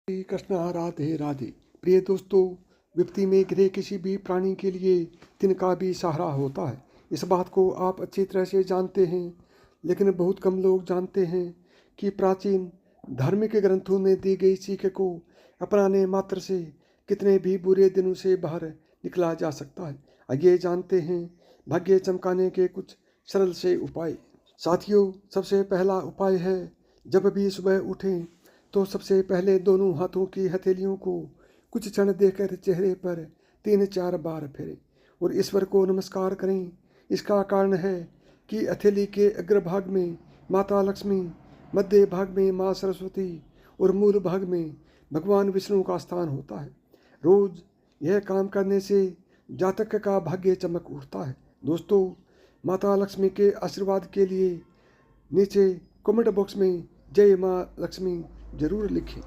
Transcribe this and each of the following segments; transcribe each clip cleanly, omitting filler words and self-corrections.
श्री कृष्ण राधे राधे। प्रिय दोस्तों, विपत्ति में घिरे किसी भी प्राणी के लिए तिनका भी सहारा होता है। इस बात को आप अच्छी तरह से जानते हैं, लेकिन बहुत कम लोग जानते हैं कि प्राचीन धार्मिक ग्रंथों में दी गई सीख को अपनाने मात्र से कितने भी बुरे दिनों से बाहर निकला जा सकता है। आइए जानते हैं भाग्य चमकाने के कुछ सरल से उपाय। साथियों, सबसे पहला उपाय है, जब भी सुबह उठें तो सबसे पहले दोनों हाथों की हथेलियों को कुछ क्षण देकर चेहरे पर 3-4 बार फेरें और ईश्वर को नमस्कार करें। इसका कारण है कि हथेली के अग्रभाग में माता लक्ष्मी, मध्य भाग में माँ सरस्वती और मूल भाग में भगवान विष्णु का स्थान होता है। रोज यह काम करने से जातक का भाग्य चमक उठता है। दोस्तों, माता लक्ष्मी के आशीर्वाद के लिए नीचे कमेंट बॉक्स में जय माँ लक्ष्मी जरूर लिखें।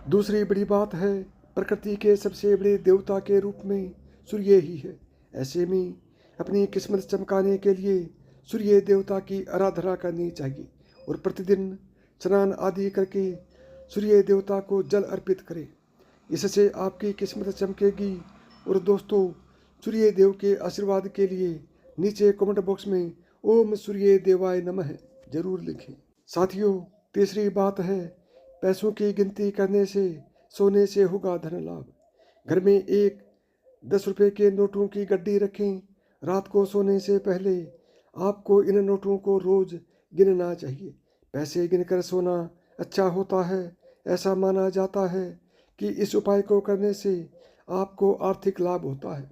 दूसरी बड़ी बात है, प्रकृति के सबसे बड़े देवता के रूप में सूर्य ही है। ऐसे में अपनी किस्मत चमकाने के लिए सूर्य देवता की आराधना करनी चाहिए और प्रतिदिन स्नान आदि करके सूर्य देवता को जल अर्पित करें। इससे आपकी किस्मत चमकेगी। और दोस्तों, सूर्य देव के आशीर्वाद के लिए नीचे कमेंट बॉक्स में ओम सूर्य देवाय नमः जरूर लिखें। साथियों, तीसरी बात है, पैसों की गिनती करने से सोने से होगा धन लाभ। घर में एक 10 रुपये के नोटों की गड्डी रखें। रात को सोने से पहले आपको इन नोटों को रोज गिनना चाहिए। पैसे गिनकर सोना अच्छा होता है। ऐसा माना जाता है कि इस उपाय को करने से आपको आर्थिक लाभ होता है,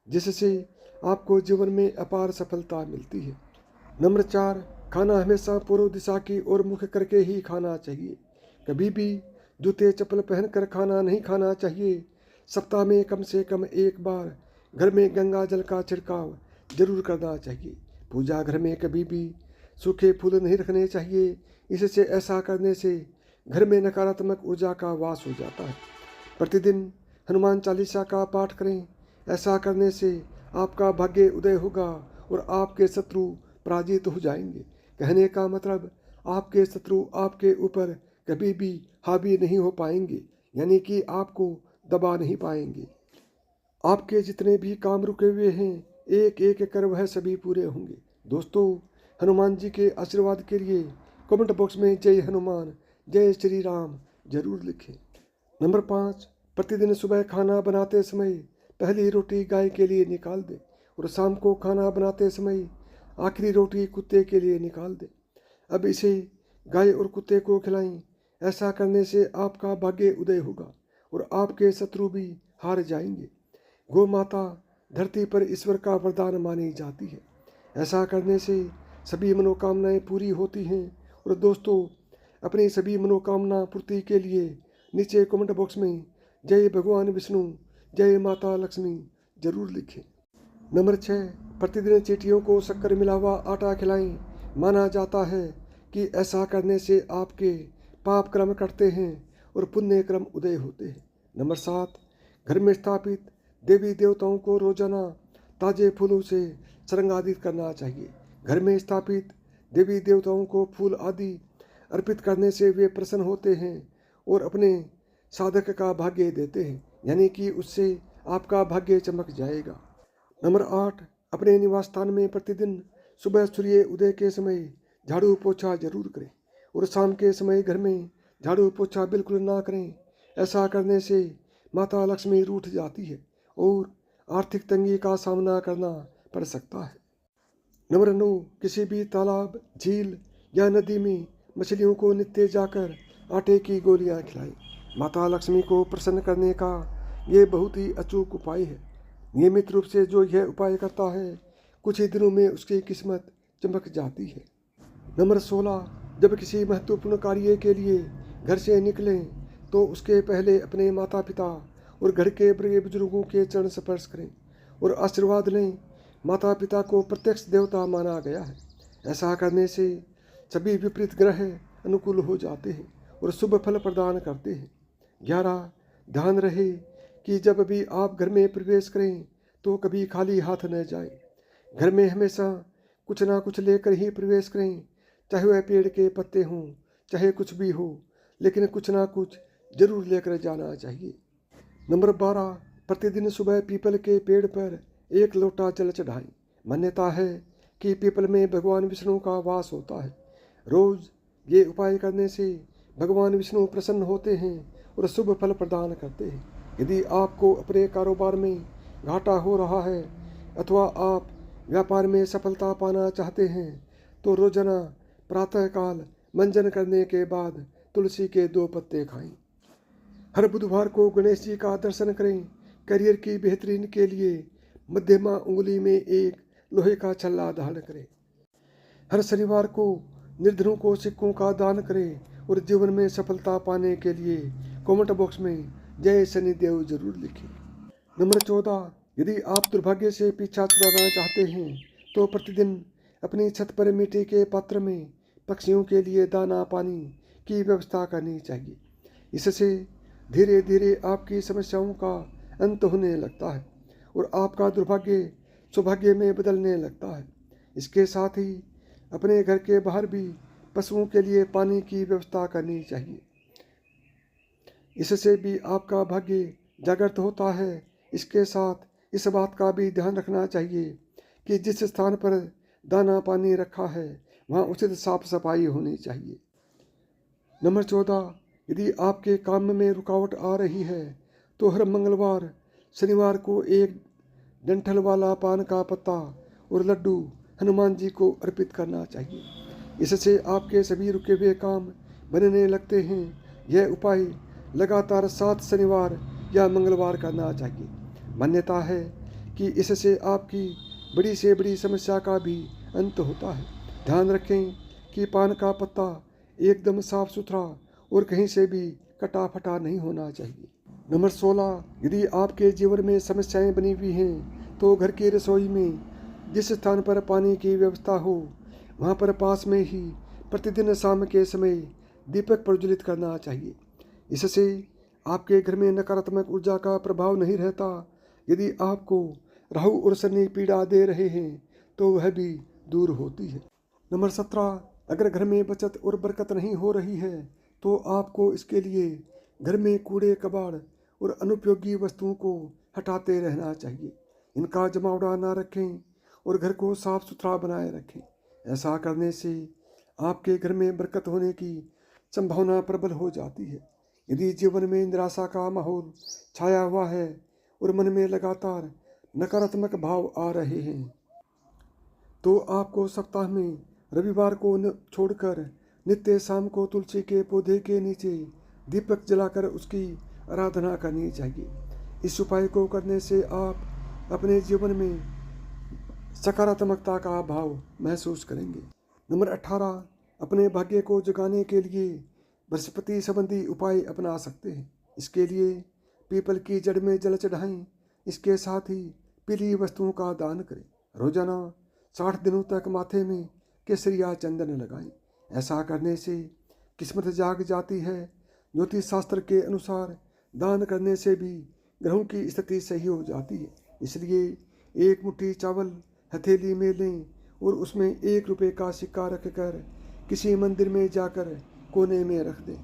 जिससे आपको जीवन में अपार सफलता मिलती है। नंबर 4, खाना हमेशा पूर्व दिशा की ओर मुख करके ही खाना चाहिए। कभी भी जूते चप्पल पहनकर खाना नहीं खाना चाहिए। सप्ताह में कम से कम एक बार घर में गंगा जल का छिड़काव जरूर करना चाहिए। पूजा घर में कभी भी सूखे फूल नहीं रखने चाहिए। इससे ऐसा करने से घर में नकारात्मक ऊर्जा का वास हो जाता है। प्रतिदिन हनुमान चालीसा का पाठ करें। ऐसा करने से आपका भाग्य उदय होगा और आपके शत्रु पराजित हो जाएंगे। कहने का मतलब, आपके शत्रु आपके ऊपर कभी भी हावी नहीं हो पाएंगे, यानी कि आपको दबा नहीं पाएंगे। आपके जितने भी काम रुके हुए हैं, एक एक कर वह सभी पूरे होंगे। दोस्तों, हनुमान जी के आशीर्वाद के लिए कमेंट बॉक्स में जय हनुमान, जय श्री राम जरूर लिखें। नंबर 5, प्रतिदिन सुबह खाना बनाते समय पहली रोटी गाय के लिए निकाल दें और शाम को खाना बनाते समय आखिरी रोटी कुत्ते के लिए निकाल दें। अब इसे गाय और कुत्ते को खिलाएं। ऐसा करने से आपका भाग्य उदय होगा और आपके शत्रु भी हार जाएंगे। गौ माता धरती पर ईश्वर का वरदान मानी जाती है। ऐसा करने से सभी मनोकामनाएं पूरी होती हैं। और दोस्तों, अपनी सभी मनोकामना पूर्ति के लिए नीचे कमेंट बॉक्स में जय भगवान विष्णु, जय माता लक्ष्मी जरूर लिखें। नंबर 6, प्रतिदिन चींटियों को शक्कर मिला हुआ आटा खिलाएं। माना जाता है कि ऐसा करने से आपके पाप कर्म कटते हैं और पुण्य कर्म उदय होते हैं। नंबर 7, घर में स्थापित देवी देवताओं को रोजाना ताजे फूलों से श्रृंगारित करना चाहिए। घर में स्थापित देवी देवताओं को फूल आदि अर्पित करने से वे प्रसन्न होते हैं और अपने साधक का भाग्य देते हैं, यानी कि उससे आपका भाग्य चमक जाएगा। नंबर 8, अपने निवास स्थान में प्रतिदिन सुबह सूर्य उदय के समय झाड़ू पोछा जरूर करें और शाम के समय घर में झाड़ू पोछा बिल्कुल ना करें। ऐसा करने से माता लक्ष्मी रूठ जाती है और आर्थिक तंगी का सामना करना पड़ सकता है। नंबर 9, किसी भी तालाब, झील या नदी में मछलियों को नित्य जाकर आटे की गोलियां खिलाएं। माता लक्ष्मी को प्रसन्न करने का ये बहुत ही अचूक उपाय है। नियमित रूप से जो यह उपाय करता है, कुछ ही दिनों में उसकी किस्मत चमक जाती है। नंबर 16, जब किसी महत्वपूर्ण कार्य के लिए घर से निकलें तो उसके पहले अपने माता पिता और घर के बड़े बुजुर्गों के चरण स्पर्श करें और आशीर्वाद लें। माता पिता को प्रत्यक्ष देवता माना गया है। ऐसा करने से सभी विपरीत ग्रह अनुकूल हो जाते हैं और शुभ फल प्रदान करते हैं। 11, ध्यान रहे कि जब भी आप घर में प्रवेश करें तो कभी खाली हाथ न जाएं। घर में हमेशा कुछ ना कुछ लेकर ही प्रवेश करें, चाहे वह पेड़ के पत्ते हों, चाहे कुछ भी हो, लेकिन कुछ ना कुछ जरूर लेकर जाना चाहिए। नंबर 12, प्रतिदिन सुबह पीपल के पेड़ पर 1 लोटा जल चढ़ाएं। मान्यता है कि पीपल में भगवान विष्णु का वास होता है। रोज ये उपाय करने से भगवान विष्णु प्रसन्न होते हैं और शुभ फल प्रदान करते हैं। यदि आपको अपने कारोबार में घाटा हो रहा है अथवा आप व्यापार में सफलता पाना चाहते हैं तो रोजाना प्रातःकाल मंजन करने के बाद तुलसी के 2 पत्ते खाएं। हर बुधवार को गणेश जी का दर्शन करें। करियर की बेहतरीन के लिए मध्यमा उंगली में एक लोहे का छल्ला धारण करें। हर शनिवार को निर्धनों को सिक्कों का दान करें और जीवन में सफलता पाने के लिए कमेंट बॉक्स में जय शनिदेव जरूर लिखें। नंबर 14, यदि आप दुर्भाग्य से पीछा छुड़ाना चाहते हैं तो प्रतिदिन अपनी छत पर मिट्टी के पात्र में पक्षियों के लिए दाना पानी की व्यवस्था करनी चाहिए। इससे धीरे धीरे आपकी समस्याओं का अंत होने लगता है और आपका दुर्भाग्य सौभाग्य में बदलने लगता है। इसके साथ ही अपने घर के बाहर भी पशुओं के लिए पानी की व्यवस्था करनी चाहिए। इससे भी आपका भाग्य जागृत होता है। इसके साथ इस बात का भी ध्यान रखना चाहिए कि जिस स्थान पर दाना पानी रखा है वहाँ उचित साफ सफाई होनी चाहिए। नंबर 14, यदि आपके काम में रुकावट आ रही है तो हर मंगलवार शनिवार को एक डंठल वाला पान का पत्ता और लड्डू हनुमान जी को अर्पित करना चाहिए। इससे आपके सभी रुके हुए काम बनने लगते हैं। यह उपाय लगातार 7 शनिवार या मंगलवार करना चाहिए। मान्यता है कि इससे आपकी बड़ी से बड़ी समस्या का भी अंत होता है। ध्यान रखें कि पान का पत्ता एकदम साफ सुथरा और कहीं से भी कटा फटा नहीं होना चाहिए। नंबर 16, यदि आपके जीवन में समस्याएं बनी हुई हैं तो घर की रसोई में जिस स्थान पर पानी की व्यवस्था हो वहाँ पर पास में ही प्रतिदिन शाम के समय दीपक प्रज्वलित करना चाहिए। इससे आपके घर में नकारात्मक ऊर्जा का प्रभाव नहीं रहता। यदि आपको राहु और शनि पीड़ा दे रहे हैं तो वह भी दूर होती है। नंबर 17, अगर घर में बचत और बरकत नहीं हो रही है तो आपको इसके लिए घर में कूड़े कबाड़ और अनुपयोगी वस्तुओं को हटाते रहना चाहिए। इनका जमावड़ा ना रखें और घर को साफ सुथरा बनाए रखें। ऐसा करने से आपके घर में बरकत होने की संभावना प्रबल हो जाती है। यदि जीवन में निराशा का माहौल छाया हुआ है और मन में लगातार नकारात्मक भाव आ रहे हैं तो आपको सप्ताह में रविवार को छोड़कर नित्य शाम को तुलसी के पौधे के नीचे दीपक जलाकर उसकी आराधना करनी चाहिए। इस उपाय को करने से आप अपने जीवन में सकारात्मकता का भाव महसूस करेंगे। नंबर 18, अपने भाग्य को जगाने के लिए बृहस्पति संबंधी उपाय अपना सकते हैं। इसके लिए पीपल की जड़ में जल चढ़ाएं। इसके साथ ही पीली वस्तुओं का दान करें। रोजाना 60 दिनों तक माथे में केसरिया चंदन लगाएं। ऐसा करने से किस्मत जाग जाती है। ज्योतिष शास्त्र के अनुसार दान करने से भी ग्रहों की स्थिति सही हो जाती है। इसलिए 1 मुट्ठी चावल हथेली में लें और उसमें 1 रुपये का सिक्का रखकर किसी मंदिर में जाकर कोने में रख दें।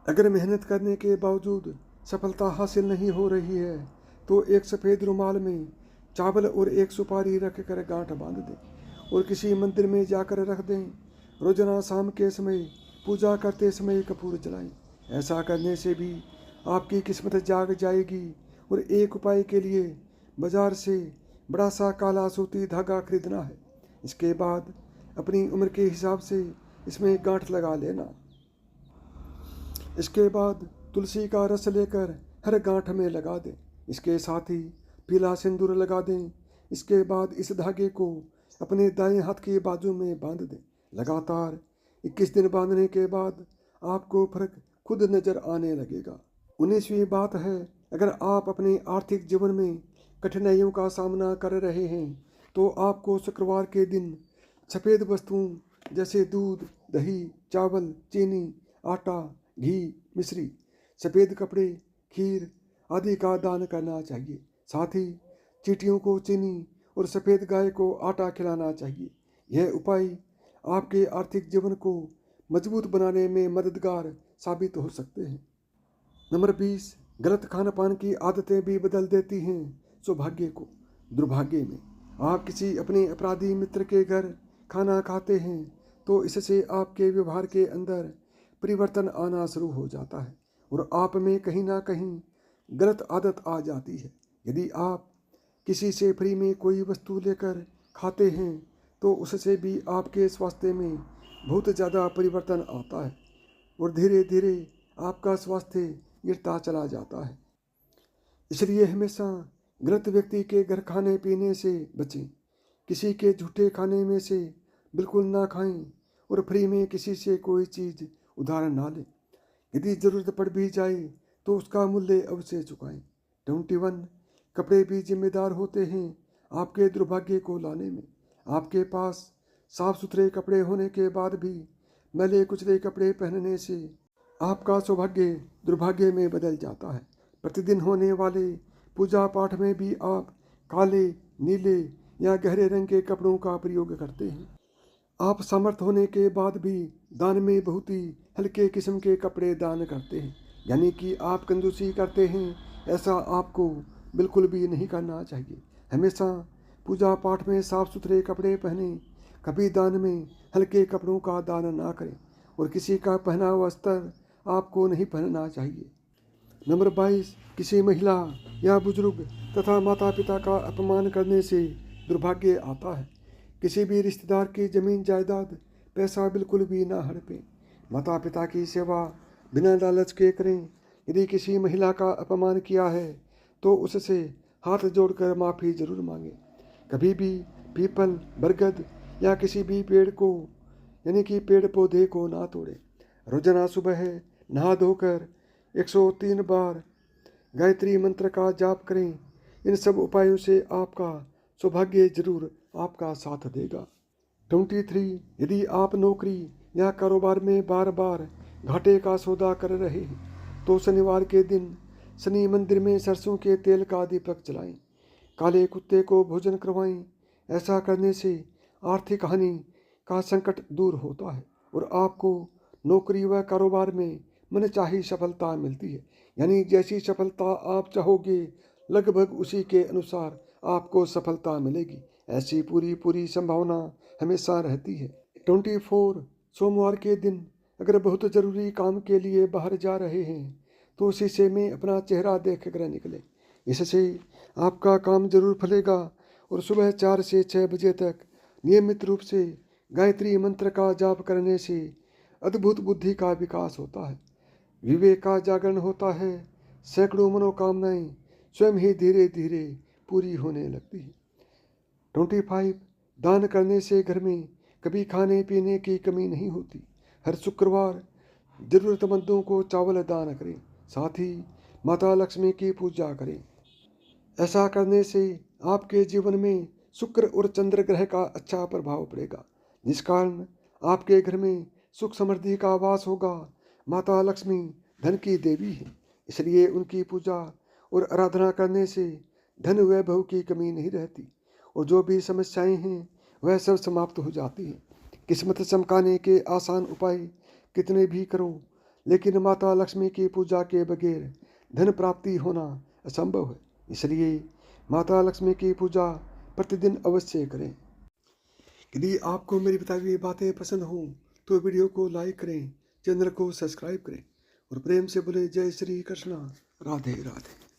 अगर मेहनत करने के बावजूद सफलता हासिल नहीं हो रही है तो एक सफ़ेद रुमाल में चावल और 1 सुपारी रखकर गांठ बांध दें और किसी मंदिर में जाकर रख दें। रोजाना शाम के समय पूजा करते समय कपूर जलाएं। ऐसा करने से भी आपकी किस्मत जाग जाएगी। और एक उपाय के लिए बाजार से बड़ा सा काला सूती धागा खरीदना है। इसके बाद अपनी उम्र के हिसाब से इसमें गांठ लगा लेना। इसके बाद तुलसी का रस लेकर हर गांठ में लगा दें। इसके साथ ही पीला सिंदूर लगा दें। इसके बाद इस धागे को अपने दाएं हाथ की बाजू में बांध दें। लगातार 21 दिन बांधने के बाद आपको फर्क खुद नजर आने लगेगा। 19वीं बात है, अगर आप अपने आर्थिक जीवन में कठिनाइयों का सामना कर रहे हैं तो आपको शुक्रवार के दिन सफ़ेद वस्तुओं जैसे दूध, दही, चावल, चीनी, आटा, घी, मिश्री, सफ़ेद कपड़े, खीर आदि का दान करना चाहिए। साथ ही चींटियों को चीनी और सफ़ेद गाय को आटा खिलाना चाहिए। यह उपाय आपके आर्थिक जीवन को मजबूत बनाने में मददगार साबित हो सकते हैं। नंबर 20, गलत खान पान की आदतें भी बदल देती हैं सौभाग्य को दुर्भाग्य में। आप किसी अपने अपराधी मित्र के घर खाना खाते हैं तो इससे आपके व्यवहार के अंदर परिवर्तन आना शुरू हो जाता है और आप में कहीं ना कहीं गलत आदत आ जाती है। यदि आप किसी से फ्री में कोई वस्तु लेकर खाते हैं तो उससे भी आपके स्वास्थ्य में बहुत ज़्यादा परिवर्तन आता है और धीरे धीरे आपका स्वास्थ्य गिरता चला जाता है। इसलिए हमेशा गलत व्यक्ति के घर खाने पीने से बचें। किसी के झूठे खाने में से बिल्कुल ना खाएं और फ्री में किसी से कोई चीज़ उधार ना लें। यदि ज़रूरत पड़ भी जाए तो उसका मूल्य अवश्य चुकाएं। 21, कपड़े भी जिम्मेदार होते हैं आपके दुर्भाग्य को लाने में। आपके पास साफ सुथरे कपड़े होने के बाद भी मैले कुचले कपड़े पहनने से आपका सौभाग्य दुर्भाग्य में बदल जाता है। प्रतिदिन होने वाले पूजा पाठ में भी आप काले, नीले या गहरे रंग के कपड़ों का प्रयोग करते हैं। आप समर्थ होने के बाद भी दान में बहुत ही हल्के किस्म के कपड़े दान करते हैं, यानी कि आप कंजूसी करते हैं। ऐसा आपको बिल्कुल भी नहीं करना चाहिए। हमेशा पूजा पाठ में साफ सुथरे कपड़े पहने, कभी दान में हल्के कपड़ों का दान ना करें और किसी का पहना हुआ वस्त्र आपको नहीं पहनना चाहिए। नंबर 22, किसी महिला या बुजुर्ग तथा माता पिता का अपमान करने से दुर्भाग्य आता है। किसी भी रिश्तेदार की जमीन जायदाद पैसा बिल्कुल भी ना हड़पें। माता पिता की सेवा बिना लालच के करें। यदि किसी महिला का अपमान किया है तो उससे हाथ जोड़कर माफ़ी जरूर मांगें। कभी भी पीपल, बरगद या किसी भी पेड़ को यानी कि पेड़ पौधे को ना तोड़ें। रोजाना सुबह नहा धोकर 103 बार गायत्री मंत्र का जाप करें। इन सब उपायों से आपका सौभाग्य जरूर आपका साथ देगा। 23, यदि आप नौकरी या कारोबार में बार बार घाटे का सौदा कर रहे हैं तो शनिवार के दिन शनि मंदिर में सरसों के तेल का दीपक जलाएं। काले कुत्ते को भोजन करवाएं। ऐसा करने से आर्थिक हानि का संकट दूर होता है और आपको नौकरी व कारोबार में मनचाही सफलता मिलती है। यानी जैसी सफलता आप चाहोगे लगभग उसी के अनुसार आपको सफलता मिलेगी। ऐसी पूरी संभावना हमेशा रहती है। 24, सोमवार के दिन अगर बहुत ज़रूरी काम के लिए बाहर जा रहे हैं तो शीशे में अपना चेहरा देख कर निकलें। इससे आपका काम जरूर फलेगा और सुबह 4 से 6 बजे तक नियमित रूप से गायत्री मंत्र का जाप करने से अद्भुत बुद्धि का विकास होता है, विवेक का जागरण होता है। सैकड़ों मनोकामनाएं स्वयं ही धीरे धीरे पूरी होने लगती है। 25, दान करने से घर में कभी खाने पीने की कमी नहीं होती। हर शुक्रवार जरूरतमंदों को चावल दान करें। साथ ही माता लक्ष्मी की पूजा करें। ऐसा करने से आपके जीवन में शुक्र और चंद्र ग्रह का अच्छा प्रभाव पड़ेगा, जिस कारण आपके घर में सुख समृद्धि का वास होगा। माता लक्ष्मी धन की देवी है, इसलिए उनकी पूजा और आराधना करने से धन वैभव की कमी नहीं रहती और जो भी समस्याएं हैं वह सब समाप्त हो जाती हैं। किस्मत चमकाने के आसान उपाय कितने भी करो, लेकिन माता लक्ष्मी की पूजा के बगैर धन प्राप्ति होना असंभव है। इसलिए माता लक्ष्मी की पूजा प्रतिदिन अवश्य करें। यदि आपको मेरी बताई हुई बातें पसंद हों तो वीडियो को लाइक करें, चैनल को सब्सक्राइब करें और प्रेम से बोले जय श्री कृष्णा, राधे राधे।